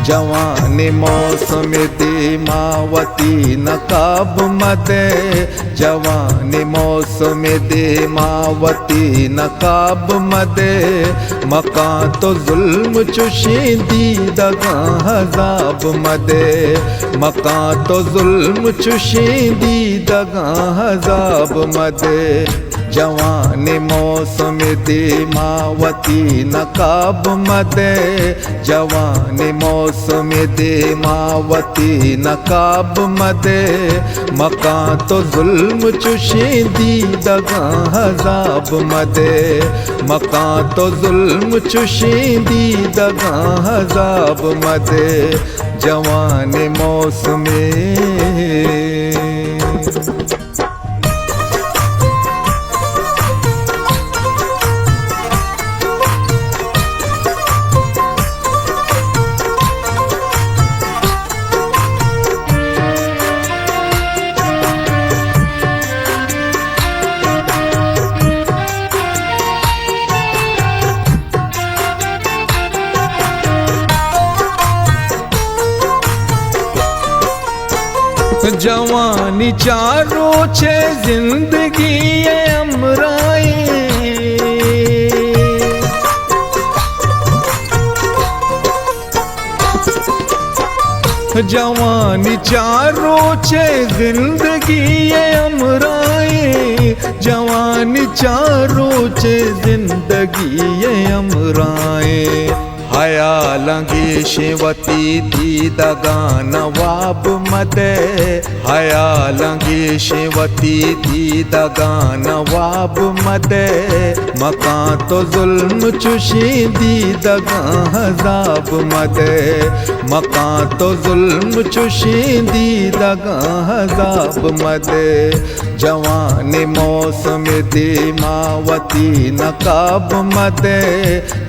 जवानी मौसम दीमावती नकाब मदे, जवानी मौसम दीमावती नकाब मदे। मकां तो जुल्म चुशींदी दगा हज़ाब मदे, मकां तो जुल्म चुशींदी दगा हज़ाब मदे। जवानी मौसम दीमावती नकाब मदे, जवानी मौसम दीमावती नकाब मदे। मकां तो जुल्म चुशींदी दगा हज़ाब मदे, मकां तो जुल्म चुशींदी दगा हज़ाब मदे। जवानी मौसम जवानी चारों छे जिंदगी अमराए, जवानी चारों छे जिंदगी अमराए, जवानी चारों छे जिंदगी अमराए। हयालंगी शिवती दी दगा नवाब मदे, हयालंगी शिवती दी दगा नवाब मदे। मकां तो जुल्म चुशींदी दगा हज़ाब मदे, मकां तो जुल्म चुशींदी दगा हज़ाब मदे। जवानी मौसम दीमावती नकाब मदे,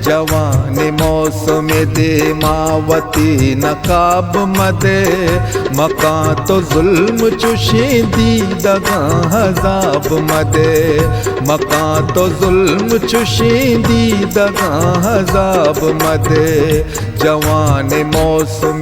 जवानी मौसम दीमावती नकाब मदे। मकां तो जुल्म चुशींदी दगा हज़ाब मदे, मकां तो जुल्म चुशींदी दगा हज़ाब मदे। जवानी मौसम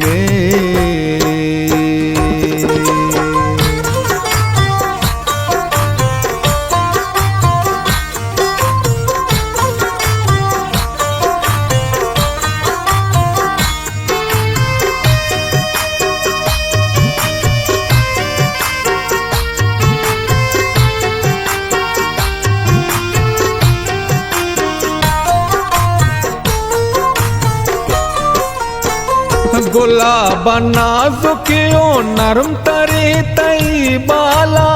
गुलाब नाजुकियो नरम तरे तई बाला,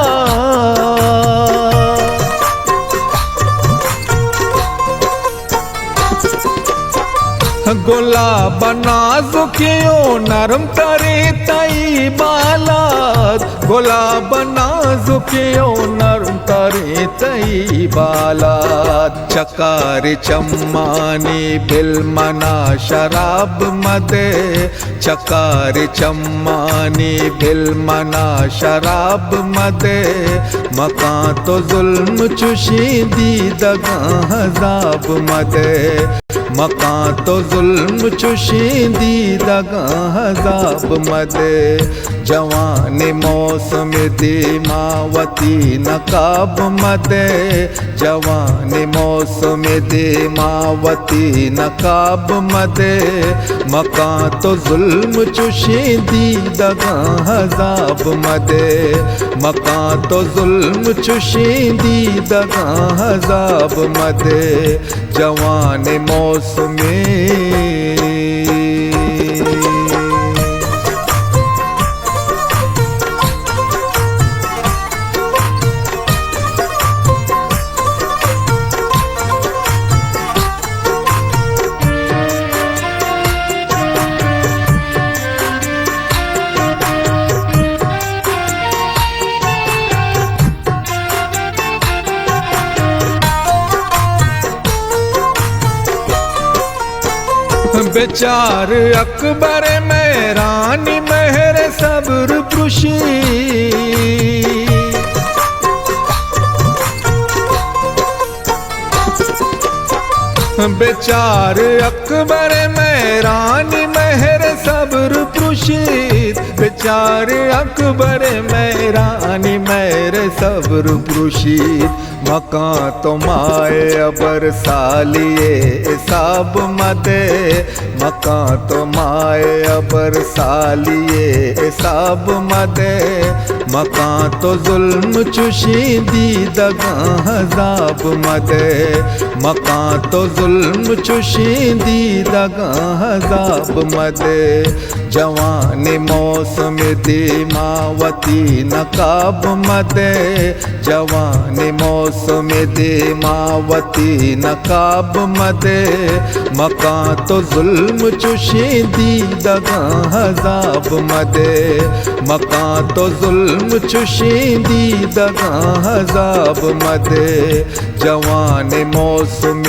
गुलाब नाजुकियो नरम तरे तई बाला, गुलाब नाजुकियो नरम तरे तई बाला। चकार चम्मानी बिलमना शराब मदे, चकार चम्मानी बिलमना शराब मदे। मकां तो जुल्म चुशींदी दगा हज़ाब मदे, मकां तो जुल्म चुशींदी दगा हज़ाब मदे। जवानी मौसम दीमावती नकाब मदे, जवानी मौसम दीमावती नकाब मदे। मकां तो जुल्म चुशींदी दगा हज़ाब मदे, मकां तो जुल्म चुशींदी दगा हज़ाब मदे। जवानी मौसम बेचार अकबर मेहरानी मेहर सब्र पुरुषी बेचार अकबर मेहरानी मेहर सब्र पुरुषित बेचार अकबर मेहरानी मेहर सब्र पुरुषित मका तो माए अबर सालिए साब मदे मका तो माए अबर सालिए साब मदे मका तो जुल्म चुशी दी दगा हजाब मदे मका तो जुल्म चुशी दी दगा हजाब मदे जवानी मौसम दीमावती नकाब मदे जवानी मौसम दीमावती नकाब मदे मका तो जुल्म चुशी दी दगा हजाब मदे मका तो जुल्म चुशी दी दगा हजाब मदे जवानी मौसम